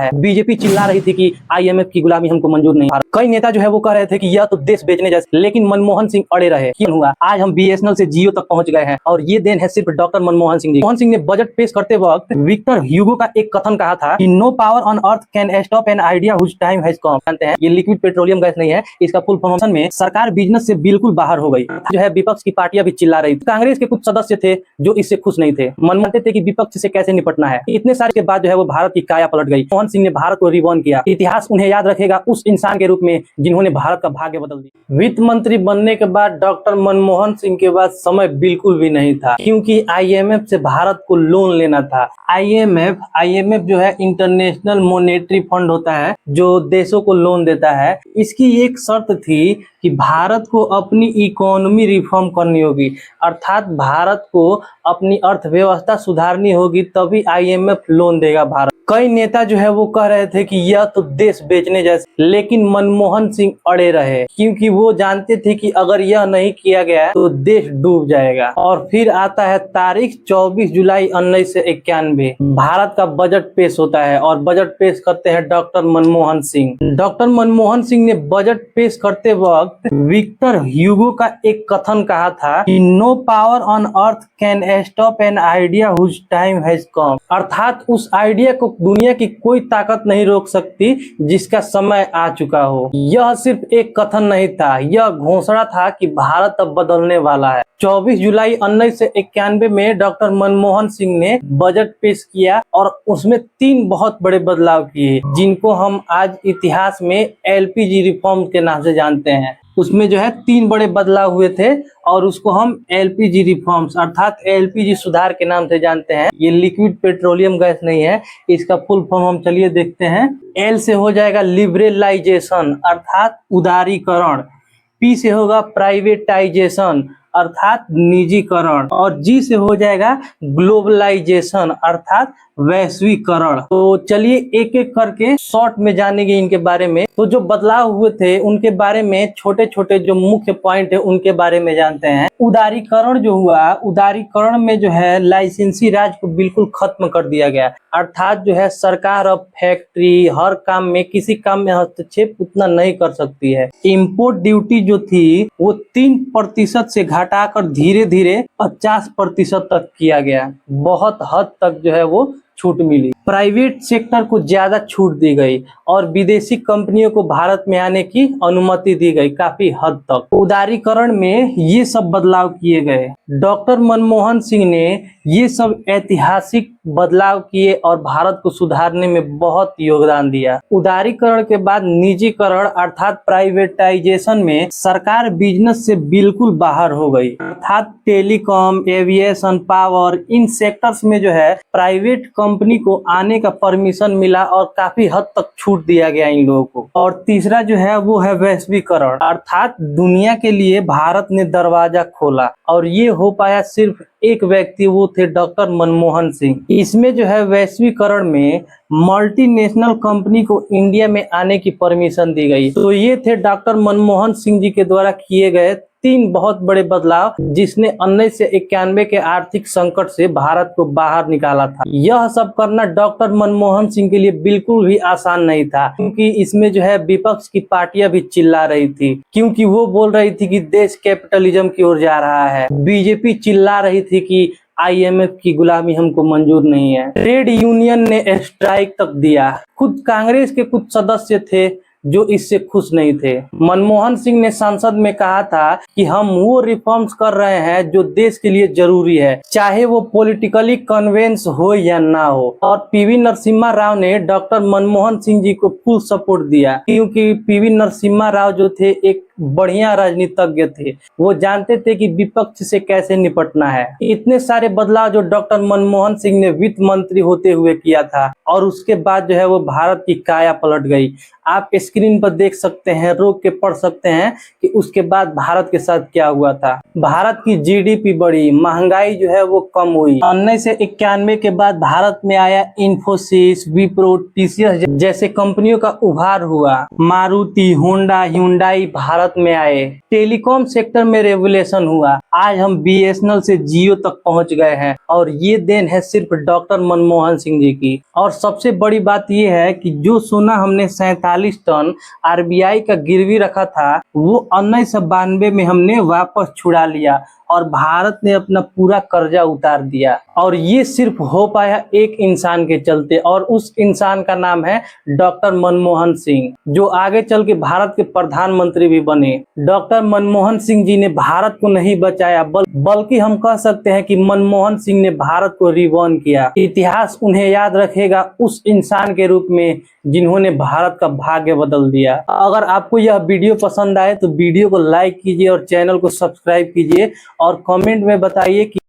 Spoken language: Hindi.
है। बीजेपी चिल्ला रही थी कि आईएमएफ की गुलामी हमको मंजूर नहीं। कई नेता जो है वो कह रहे थे कि यह तो देश बेचने जैसे, लेकिन मनमोहन सिंह अड़े रहे। क्यों हुआ? आज हम बीएसएनएल से जियो तक पहुंच गए हैं और ये देन है सिर्फ डॉक्टर मनमोहन सिंह जी। मनमोहन सिंह ने बजट पेश करते वक्त विक्टर ह्यूगो का एक कथन कहा था कि no power on earth can stop an idea which time has come. जानते हैं ये लिक्विड पेट्रोलियम गैस नहीं है, इसका फुल फॉर्म में सरकार बिजनेस से बिल्कुल बाहर हो गई। जो है विपक्ष की पार्टियां भी चिल्ला रही थी। कांग्रेस के कुछ सदस्य थे जो इससे खुश नहीं थे, मानते थे कि विपक्ष से कैसे निपटना है। इतने सारे के बाद जो है वो भारत की काया पलट गई। मनमोहन सिंह ने भारत को रिबॉर्न किया। इतिहास उन्हें याद रखेगा उस इंसान के रूप में जिन्होंने भारत का भाग्य बदल दिया। वित्त मंत्री बनने के बाद डॉक्टर मनमोहन सिंह के पास समय बिल्कुल भी नहीं था, क्योंकि आईएमएफ से भारत को लोन लेना था। आईएमएफ जो है इंटरनेशनल मॉनेटरी फंड होता है जो देशों को लोन देता है। इसकी एक शर्त थी कि भारत को अपनी इकोनॉमी रिफॉर्म करनी होगी, अर्थात भारत को अपनी अर्थव्यवस्था सुधारनी होगी, तभी आईएमएफ लोन देगा भारत। कई नेता जो है वो कह रहे थे कि यह तो देश बेचने जैसे, लेकिन मनमोहन सिंह अड़े रहे, क्योंकि वो जानते थे कि अगर यह नहीं किया गया तो देश डूब जाएगा। और फिर आता है तारीख 24 जुलाई 1991। भारत का बजट पेश होता है और बजट पेश करते हैं डॉक्टर मनमोहन सिंह। डॉक्टर मनमोहन सिंह ने बजट पेश करते वक्त विक्टर ह्यूगो का एक कथन कहा था कि no power on earth can stop an idea which time has come. अर्थात उस आइडिया को दुनिया की कोई ताकत नहीं रोक सकती जिसका समय आ चुका हो। यह सिर्फ एक कथन नहीं था, यह घोषणा था कि भारत अब बदलने वाला है। 24 जुलाई 1991 में डॉक्टर मनमोहन सिंह ने बजट पेश किया और उसमें 3 बहुत बड़े बदलाव किए, जिनको हम आज इतिहास में एलपीजी रिफॉर्म के नाम से जानते हैं। उसमें जो है 3 बड़े बदलाव हुए थे और उसको हम एलपीजी रिफॉर्म्स अर्थात एलपीजी सुधार के नाम से जानते हैं। ये लिक्विड पेट्रोलियम गैस नहीं है, इसका फुल फॉर्म हम चलिए देखते हैं। एल से हो जाएगा लिबरलाइजेशन अर्थात उदारीकरण, पी से होगा प्राइवेटाइजेशन अर्थात निजीकरण, और जी से हो जाएगा ग्लोबलाइजेशन अर्थात वैश्वीकरण। तो चलिए एक एक करके शॉर्ट में जानेंगे इनके बारे में। तो जो बदलाव हुए थे उनके बारे में छोटे छोटे जो मुख्य पॉइंट है उनके बारे में जानते हैं। उदारीकरण जो हुआ, उदारीकरण में जो है लाइसेंसी राज को बिल्कुल खत्म कर दिया गया, अर्थात जो है सरकार अब फैक्ट्री हर काम में किसी काम में हस्तक्षेप उतना नहीं कर सकती है। इम्पोर्ट ड्यूटी जो थी वो 3% से घटाकर धीरे धीरे 50% तक किया गया। बहुत हद तक जो है वो छूट मिली। प्राइवेट सेक्टर को ज्यादा छूट दी गई और विदेशी कंपनियों को भारत में आने की अनुमति दी गई काफी हद तक। उदारीकरण में ये सब बदलाव किए गए। डॉक्टर मनमोहन सिंह ने ये सब ऐतिहासिक बदलाव किए और भारत को सुधारने में बहुत योगदान दिया। उदारीकरण के बाद निजीकरण अर्थात प्राइवेटाइजेशन में सरकार बिजनेस से बिल्कुल बाहर हो गई, अर्थात टेलीकॉम, एविएशन, पावर, इन सेक्टर्स में जो है प्राइवेट कंपनी को आने का परमिशन मिला और काफी हद तक छूट दिया गया इन लोगों को। और तीसरा जो है वो है वैश्वीकरण, अर्थात दुनिया के लिए भारत ने दरवाजा खोला और ये हो पाया सिर्फ एक व्यक्ति, वो थे डॉक्टर मनमोहन सिंह। इसमें जो है वैश्वीकरण में मल्टीनेशनल कंपनी को इंडिया में आने की परमिशन दी गई। तो ये थे डॉक्टर मनमोहन सिंह जी के द्वारा किए गए 3 बहुत बड़े बदलाव, जिसने 1991 के आर्थिक संकट से भारत को बाहर निकाला था। यह सब करना डॉक्टर मनमोहन सिंह के लिए बिल्कुल भी आसान नहीं था, क्योंकि इसमें जो है विपक्ष की पार्टियां भी चिल्ला रही थी, क्योंकि वो बोल रही थी कि देश कैपिटलिज्म की ओर जा रहा है। बीजेपी चिल्ला रही थी कि आईएमएफ की गुलामी हमको मंजूर नहीं है। ट्रेड यूनियन ने स्ट्राइक तक दिया। खुद कांग्रेस के कुछ सदस्य थे जो इससे खुश नहीं थे। मनमोहन सिंह ने संसद में कहा था कि हम वो रिफॉर्म्स कर रहे हैं जो देश के लिए जरूरी है, चाहे वो पॉलिटिकली कन्वेंस हो या ना हो। और पीवी नरसिम्हा राव ने डॉक्टर मनमोहन सिंह जी को फुल सपोर्ट दिया, क्योंकि पीवी नरसिम्हा राव जो थे एक बढ़िया राजनीतिज्ञ थे। वो जानते थे कि विपक्ष से कैसे निपटना है। इतने सारे बदलाव जो डॉक्टर मनमोहन सिंह ने वित्त मंत्री होते हुए किया था और उसके बाद जो है वो भारत की काया पलट गई। आप स्क्रीन पर देख सकते हैं, रोक के पढ़ सकते हैं कि उसके बाद भारत के साथ क्या हुआ था। भारत की जीडीपी बढ़ी, महंगाई जो है वो कम हुई। 1991 के बाद भारत में आया इन्फोसिस, विप्रो, टीसीएस जैसे कंपनियों का उभार हुआ। मारुति, होंडा, ह्युंडई भारत भारत में आए, टेलीकॉम सेक्टर में रेवोल्यूशन हुआ, आज हम बीएसएनएल से जियो तक पहुंच गए हैं और ये देन है सिर्फ डॉक्टर मनमोहन सिंह जी की। और सबसे बड़ी बात ये है कि जो सोना हमने 47 टन आरबीआई का गिरवी रखा था वो 1992 में हमने वापस छुड़ा लिया और भारत ने अपना पूरा कर्जा उतार दिया। और ये सिर्फ हो पाया एक इंसान के चलते, और उस इंसान का नाम है डॉक्टर मनमोहन सिंह, जो आगे चल के भारत के प्रधानमंत्री भी बने। डॉक्टर मनमोहन सिंह जी ने भारत को नहीं बचाया, बल्कि हम कह सकते हैं कि मनमोहन सिंह ने भारत को रिबॉर्न किया। इतिहास उन्हें याद रखेगा उस इंसान के रूप में जिन्होंने भारत का भाग्य बदल दिया। अगर आपको यह वीडियो पसंद आए तो वीडियो को लाइक कीजिए और चैनल को सब्सक्राइब कीजिए और कमेंट में बताइए कि